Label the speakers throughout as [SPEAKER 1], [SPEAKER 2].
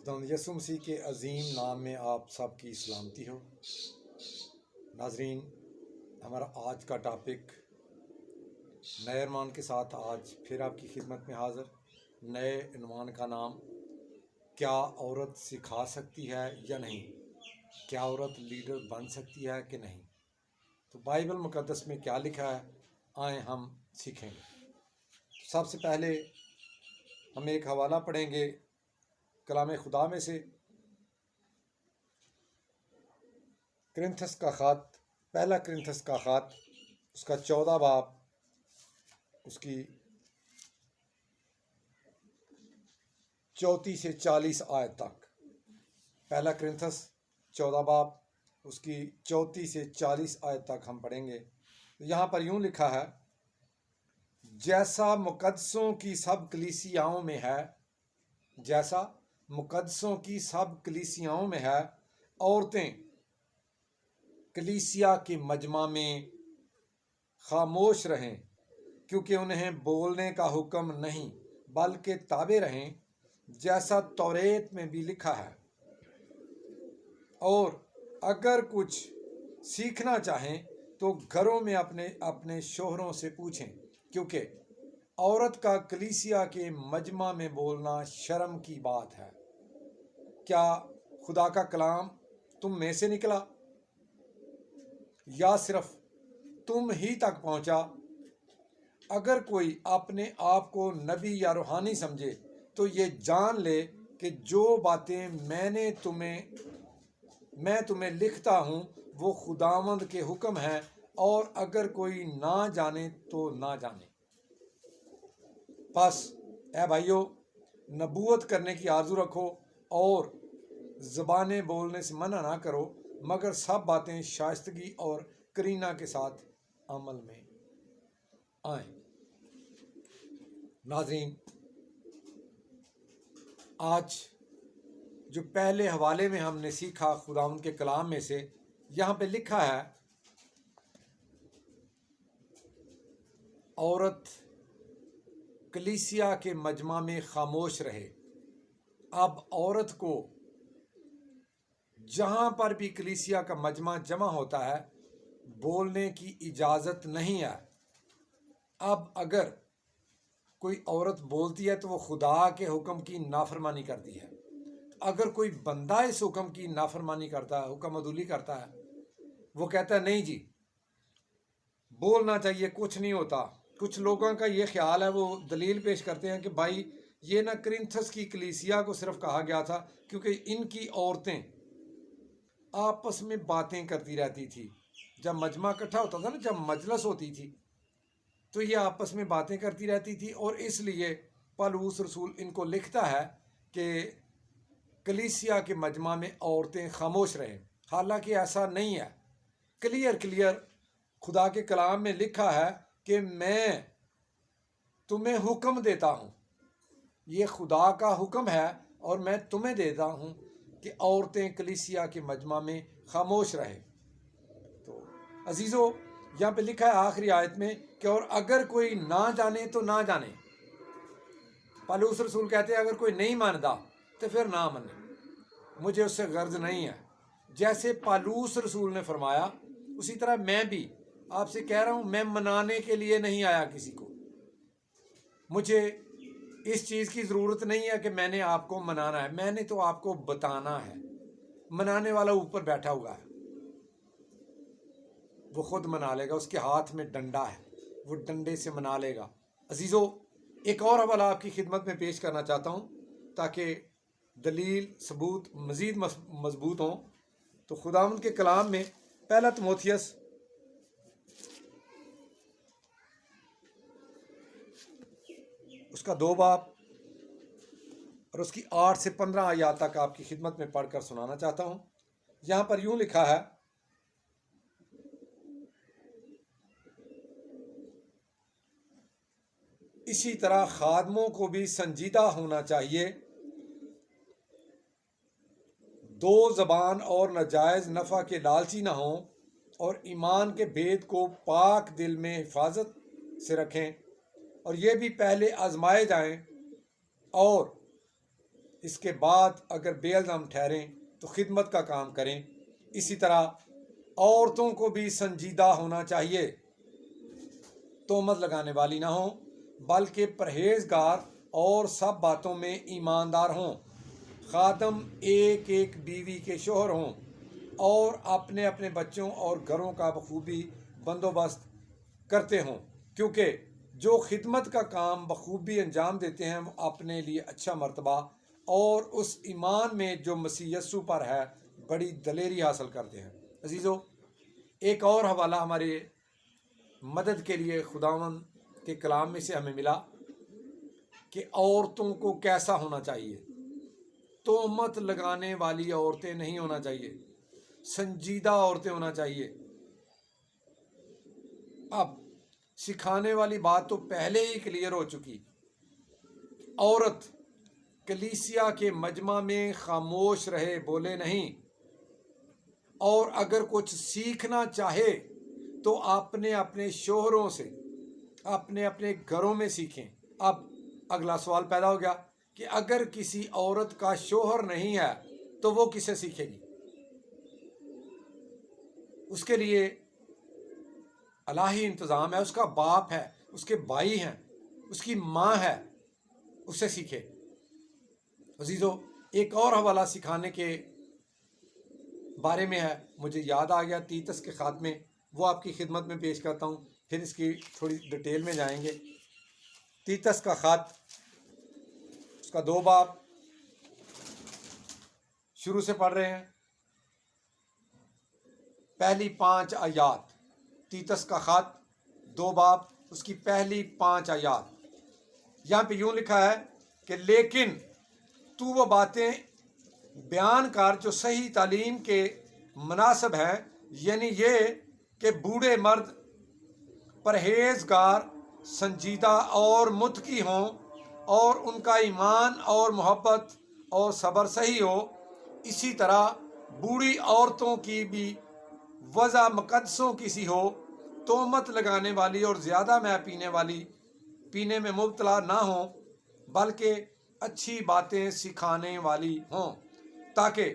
[SPEAKER 1] خداوند یسوع مسیح کے عظیم نام میں آپ سب کی سلامتی ہو۔ ناظرین، ہمارا آج کا ٹاپک نئے عنوان کے ساتھ آج پھر آپ کی خدمت میں حاضر۔ نئے عنوان کا نام، کیا عورت سکھا سکتی ہے یا نہیں؟ کیا عورت لیڈر بن سکتی ہے کہ نہیں؟ تو بائبل مقدس میں کیا لکھا ہے، آئیں ہم سیکھیں گے۔ سب سے پہلے ہم ایک حوالہ پڑھیں گے کلام خدا میں سے، کرنتھس کا خط، پہلا کرنتھس کا خط، اس کا 14 باب، اس کی 34 سے 40 آیت تک۔ پہلا کرنتھس 14 باب، اس کی 34 سے 40 آیت تک ہم پڑھیں گے۔ یہاں پر یوں لکھا ہے، جیسا مقدسوں کی سب کلیسیاؤں میں ہے، جیسا مقدسوں کی سب کلیسیاؤں میں ہے، عورتیں کلیسیا کے مجمع میں خاموش رہیں، کیونکہ انہیں بولنے کا حکم نہیں بلکہ تابع رہیں، جیسا توریت میں بھی لکھا ہے۔ اور اگر کچھ سیکھنا چاہیں تو گھروں میں اپنے شوہروں سے پوچھیں، کیونکہ عورت کا کلیسیا کے مجمع میں بولنا شرم کی بات ہے۔ کیا خدا کا کلام تم میں سے نکلا یا صرف تم ہی تک پہنچا؟ اگر کوئی اپنے آپ کو نبی یا روحانی سمجھے تو یہ جان لے کہ جو باتیں میں تمہیں لکھتا ہوں وہ خداوند کے حکم ہیں، اور اگر کوئی نہ جانے تو نہ جانے۔ پس اے بھائیو، نبوت کرنے کی آرزو رکھو اور زبانیں بولنے سے منع نہ کرو، مگر سب باتیں شائستگی اور کرینہ کے ساتھ عمل میں آئیں۔ ناظرین، آج جو پہلے حوالے میں ہم نے سیکھا خداوند کے کلام میں سے، یہاں پہ لکھا ہے، عورت کلیسیا کے مجمع میں خاموش رہے۔ اب عورت کو جہاں پر بھی کلیسیا کا مجمع جمع ہوتا ہے بولنے کی اجازت نہیں ہے۔ اب اگر کوئی عورت بولتی ہے تو وہ خدا کے حکم کی نافرمانی کرتی ہے۔ اگر کوئی بندہ اس حکم کی نافرمانی کرتا ہے، حکم عدولی کرتا ہے، وہ کہتا ہے نہیں جی بولنا چاہیے، کچھ نہیں ہوتا۔ کچھ لوگوں کا یہ خیال ہے، وہ دلیل پیش کرتے ہیں کہ بھائی یہ نہ کرنتھس کی کلیسیا کو صرف کہا گیا تھا کیونکہ ان کی عورتیں آپس میں باتیں کرتی رہتی تھی۔ جب مجمع اکٹھا ہوتا تھا نا، جب مجلس ہوتی تھی تو یہ آپس میں باتیں کرتی رہتی تھی، اور اس لیے پالوس رسول ان کو لکھتا ہے کہ کلیسیا کے مجمع میں عورتیں خاموش رہیں۔ حالانکہ ایسا نہیں ہے۔ کلیئر خدا کے کلام میں لکھا ہے کہ میں تمہیں حکم دیتا ہوں، یہ خدا کا حکم ہے اور میں تمہیں دیتا ہوں کہ عورتیں کلیسیا کے مجمع میں خاموش رہیں۔ تو عزیزو، یہاں پہ لکھا ہے آخری آیت میں کہ اور اگر کوئی نہ جانے تو نہ جانے۔ پالوس رسول کہتے ہیں اگر کوئی نہیں مانتا تو پھر نہ مانے، مجھے اس سے غرض نہیں ہے۔ جیسے پالوس رسول نے فرمایا، اسی طرح میں بھی آپ سے کہہ رہا ہوں، میں منانے کے لیے نہیں آیا کسی کو۔ مجھے اس چیز کی ضرورت نہیں ہے کہ میں نے آپ کو منانا ہے، میں نے تو آپ کو بتانا ہے۔ منانے والا اوپر بیٹھا ہوا ہے، وہ خود منا لے گا، اس کے ہاتھ میں ڈنڈا ہے، وہ ڈنڈے سے منا لے گا۔ عزیزو، ایک اور حوالہ آپ کی خدمت میں پیش کرنا چاہتا ہوں تاکہ دلیل ثبوت مزید مضبوط ہوں۔ تو خداوند کے کلام میں پہلا تموتھیوس اس کا 2 باب اور اس کی 8 سے 15 آیات تک آپ کی خدمت میں پڑھ کر سنانا چاہتا ہوں۔ یہاں پر یوں لکھا ہے، اسی طرح خادموں کو بھی سنجیدہ ہونا چاہیے، دو زبان اور ناجائز نفع کے لالچی نہ ہوں، اور ایمان کے بھید کو پاک دل میں حفاظت سے رکھیں، اور یہ بھی پہلے آزمائے جائیں اور اس کے بعد اگر بے الزام ٹھہریں تو خدمت کا کام کریں۔ اسی طرح عورتوں کو بھی سنجیدہ ہونا چاہیے، تہمت لگانے والی نہ ہوں بلکہ پرہیزگار اور سب باتوں میں ایماندار ہوں، خادم ایک ایک بیوی کے شوہر ہوں اور اپنے اپنے بچوں اور گھروں کا بخوبی بندوبست کرتے ہوں، کیونکہ جو خدمت کا کام بخوبی انجام دیتے ہیں وہ اپنے لیے اچھا مرتبہ اور اس ایمان میں جو مسیح یسوع پر ہے بڑی دلیری حاصل کرتے ہیں۔ عزیزو، ایک اور حوالہ ہمارے مدد کے لیے خداوند کے کلام میں سے ہمیں ملا کہ عورتوں کو کیسا ہونا چاہیے۔ تہمت لگانے والی عورتیں نہیں ہونا چاہیے، سنجیدہ عورتیں ہونا چاہیے۔ اب سکھانے والی بات تو پہلے ہی کلیئر ہو چکی۔ عورت کلیسیا کے مجمع میں خاموش رہے، بولے نہیں، اور اگر کچھ سیکھنا چاہے تو اپنے اپنے شوہروں سے، اپنے اپنے گھروں میں سیکھیں۔ اب اگلا سوال پیدا ہو گیا کہ اگر کسی عورت کا شوہر نہیں ہے تو وہ کسے سیکھے گی؟ اس کے لیے الہی انتظام ہے، اس کا باپ ہے، اس کے بھائی ہیں، اس کی ماں ہے، اسے سیکھے۔ عزیزو، ایک اور حوالہ سکھانے کے بارے میں ہے، مجھے یاد آ گیا تیتس کے خط میں، وہ آپ کی خدمت میں پیش کرتا ہوں، پھر اس کی تھوڑی ڈیٹیل میں جائیں گے۔ تیتس کا خط، اس کا 2 باب، شروع سے پڑھ رہے ہیں، پہلی 5 آیات۔ تیتس کا خط 2 باب، اس کی پہلی 5 آیات۔ یہاں پہ یوں لکھا ہے کہ لیکن تو وہ باتیں بیان کر جو صحیح تعلیم کے مناسب ہیں، یعنی یہ کہ بوڑھے مرد پرہیزگار، سنجیدہ اور متقی ہوں اور ان کا ایمان اور محبت اور صبر صحیح ہو۔ اسی طرح بوڑھی عورتوں کی بھی وضع مقدسوں کی سی ہو، تہمت لگانے والی اور زیادہ مے پینے میں مبتلا نہ ہوں، بلکہ اچھی باتیں سکھانے والی ہوں، تاکہ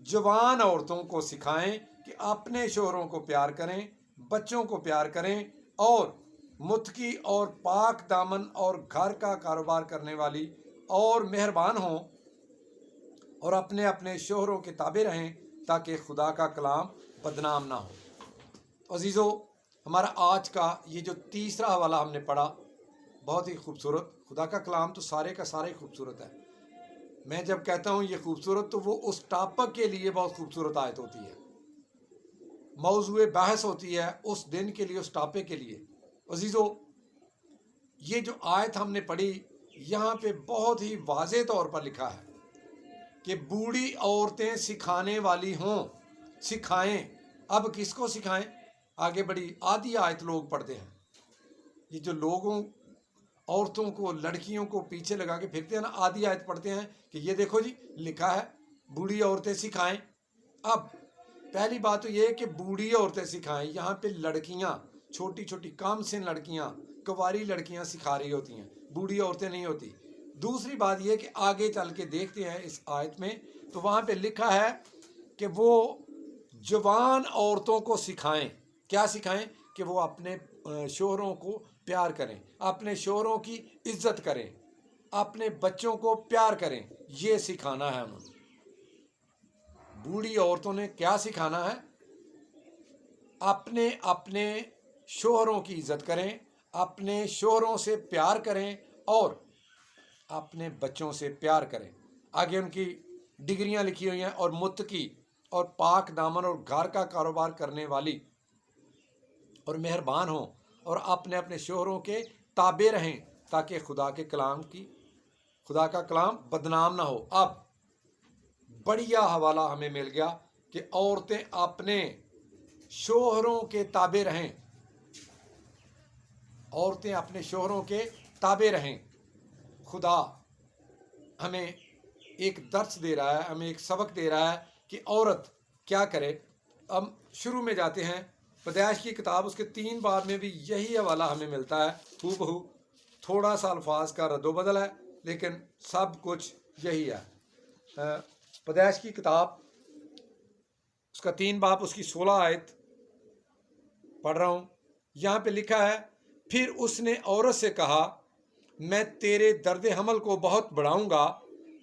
[SPEAKER 1] جوان عورتوں کو سکھائیں کہ اپنے شوہروں کو پیار کریں، بچوں کو پیار کریں اور متقی اور پاک دامن اور گھر کا کاروبار کرنے والی اور مہربان ہوں اور اپنے اپنے شوہروں کے تابع رہیں تاکہ خدا کا کلام بدنام نہ ہو۔ عزیزو، ہمارا آج کا یہ جو تیسرا حوالہ ہم نے پڑھا بہت ہی خوبصورت، خدا کا کلام تو سارے کا سارا ہی خوبصورت ہے۔ میں جب کہتا ہوں یہ خوبصورت تو وہ اس ٹاپک کے لیے بہت خوبصورت آیت ہوتی ہے، موضوع بحث ہوتی ہے اس دن کے لیے، اس ٹاپک کے لیے۔ عزیزو، یہ جو آیت ہم نے پڑھی یہاں پہ بہت ہی واضح طور پر لکھا ہے کہ بوڑھی عورتیں سکھانے والی ہوں، سکھائیں۔ اب کس کو سکھائیں؟ آگے بڑی آدھی آیت لوگ پڑھتے ہیں، یہ جو لوگوں عورتوں کو، لڑکیوں کو پیچھے لگا کے پھرتے ہیں نا، آدھی آیت پڑھتے ہیں کہ یہ دیکھو جی لکھا ہے بوڑھی عورتیں سکھائیں۔ اب پہلی بات تو یہ ہے کہ بوڑھی عورتیں سکھائیں، یہاں پہ لڑکیاں، چھوٹی چھوٹی کم سن لڑکیاں، کنواری لڑکیاں سکھا رہی ہوتی ہیں، بوڑھی عورتیں نہیں ہوتی۔ دوسری بات یہ کہ آگے چل کے دیکھتے ہیں اس آیت میں تو وہاں پہ لکھا ہے کہ وہ جوان عورتوں کو سکھائیں۔ کیا سکھائیں؟ کہ وہ اپنے شوہروں کو پیار کریں، اپنے شوہروں کی عزت کریں، اپنے بچوں کو پیار کریں، یہ سکھانا ہے انہوں نے۔ بوڑھی عورتوں نے کیا سکھانا ہے؟ اپنے شوہروں کی عزت کریں، اپنے شوہروں سے پیار کریں اور اپنے بچوں سے پیار کریں۔ آگے ان کی ڈگریاں لکھی ہوئی ہیں، اور متقی اور پاک دامن اور گھر کا کاروبار کرنے والی اور مہربان ہوں اور اپنے اپنے شوہروں کے تابع رہیں تاکہ خدا کا کلام بدنام نہ ہو۔ اب بڑھیا حوالہ ہمیں مل گیا کہ عورتیں اپنے شوہروں کے تابع رہیں، عورتیں اپنے شوہروں کے تابع رہیں۔ خدا ہمیں ایک درس دے رہا ہے، ہمیں ایک سبق دے رہا ہے کہ عورت کیا کرے۔ اب شروع میں جاتے ہیں، پیدائش کی کتاب اس کے 3 باب میں بھی یہی حوالہ ہمیں ملتا ہے ہو بہو، تھوڑا سا الفاظ کا رد و بدل ہے لیکن سب کچھ یہی ہے۔ پیدائش کی کتاب اس کا 3 باب اس کی 16 آیت پڑھ رہا ہوں. یہاں پہ لکھا ہے، پھر اس نے عورت سے کہا میں تیرے درد حمل کو بہت بڑھاؤں گا،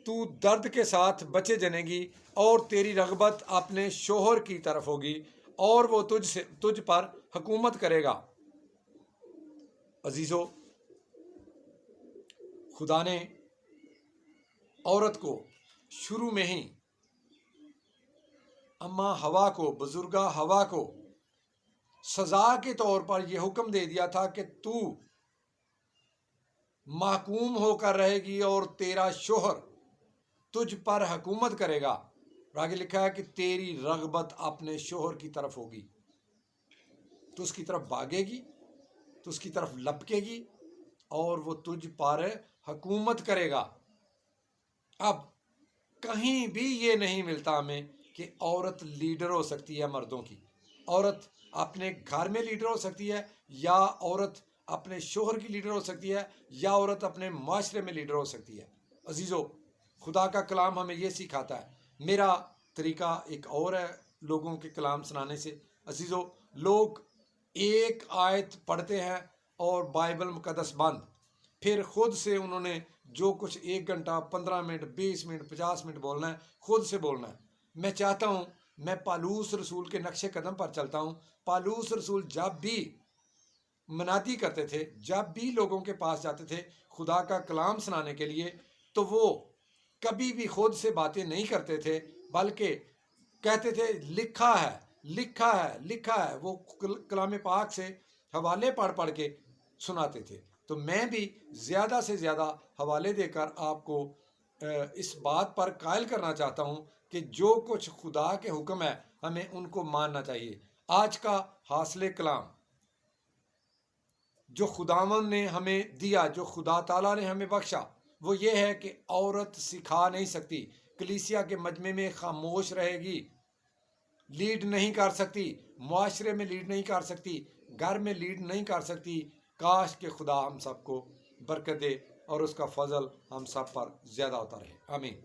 [SPEAKER 1] تو درد کے ساتھ بچے جنے گی اور تیری رغبت اپنے شوہر کی طرف ہوگی اور وہ تجھ پر حکومت کرے گا. عزیزو، خدا نے عورت کو شروع میں ہی اماں ہوا کو، بزرگہ ہوا کو سزا کے طور پر یہ حکم دے دیا تھا کہ تو محکوم ہو کر رہے گی اور تیرا شوہر تجھ پر حکومت کرے گا. آگے لکھا ہے کہ تیری رغبت اپنے شوہر کی طرف ہوگی، تو اس کی طرف بھاگے گی، تو اس کی طرف لپکے گی اور وہ تجھ پر حکومت کرے گا. اب کہیں بھی یہ نہیں ملتا ہمیں کہ عورت لیڈر ہو سکتی ہے مردوں کی. عورت اپنے گھر میں لیڈر ہو سکتی ہے، یا عورت اپنے شوہر کی لیڈر ہو سکتی ہے، یا عورت اپنے معاشرے میں لیڈر ہو سکتی ہے. عزیزو، خدا کا کلام ہمیں یہ سکھاتا ہے. میرا طریقہ ایک اور ہے لوگوں کے کلام سنانے سے. عزیزو، لوگ ایک آیت پڑھتے ہیں اور بائبل مقدس بند، پھر خود سے انہوں نے جو کچھ 1 گھنٹہ 15 منٹ 20 منٹ 50 منٹ بولنا ہے خود سے بولنا ہے. میں چاہتا ہوں، میں پالوس رسول کے نقش قدم پر چلتا ہوں. پالوس رسول جب بھی منادی کرتے تھے، جب بھی لوگوں کے پاس جاتے تھے خدا کا کلام سنانے کے لیے، تو وہ کبھی بھی خود سے باتیں نہیں کرتے تھے، بلکہ کہتے تھے لکھا ہے لکھا ہے لکھا ہے. وہ کلام پاک سے حوالے پڑھ پڑھ کے سناتے تھے. تو میں بھی زیادہ سے زیادہ حوالے دے کر آپ کو اس بات پر قائل کرنا چاہتا ہوں کہ جو کچھ خدا کے حکم ہے ہمیں ان کو ماننا چاہیے. آج کا حاصل کلام جو خداوند نے ہمیں دیا، جو خدا تعالیٰ نے ہمیں بخشا، وہ یہ ہے کہ عورت سکھا نہیں سکتی، کلیسیا کے مجمع میں خاموش رہے گی، لیڈ نہیں کر سکتی، معاشرے میں لیڈ نہیں کر سکتی، گھر میں لیڈ نہیں کر سکتی. کاش کہ خدا ہم سب کو برکت دے اور اس کا فضل ہم سب پر زیادہ ہوتا رہے. آمین.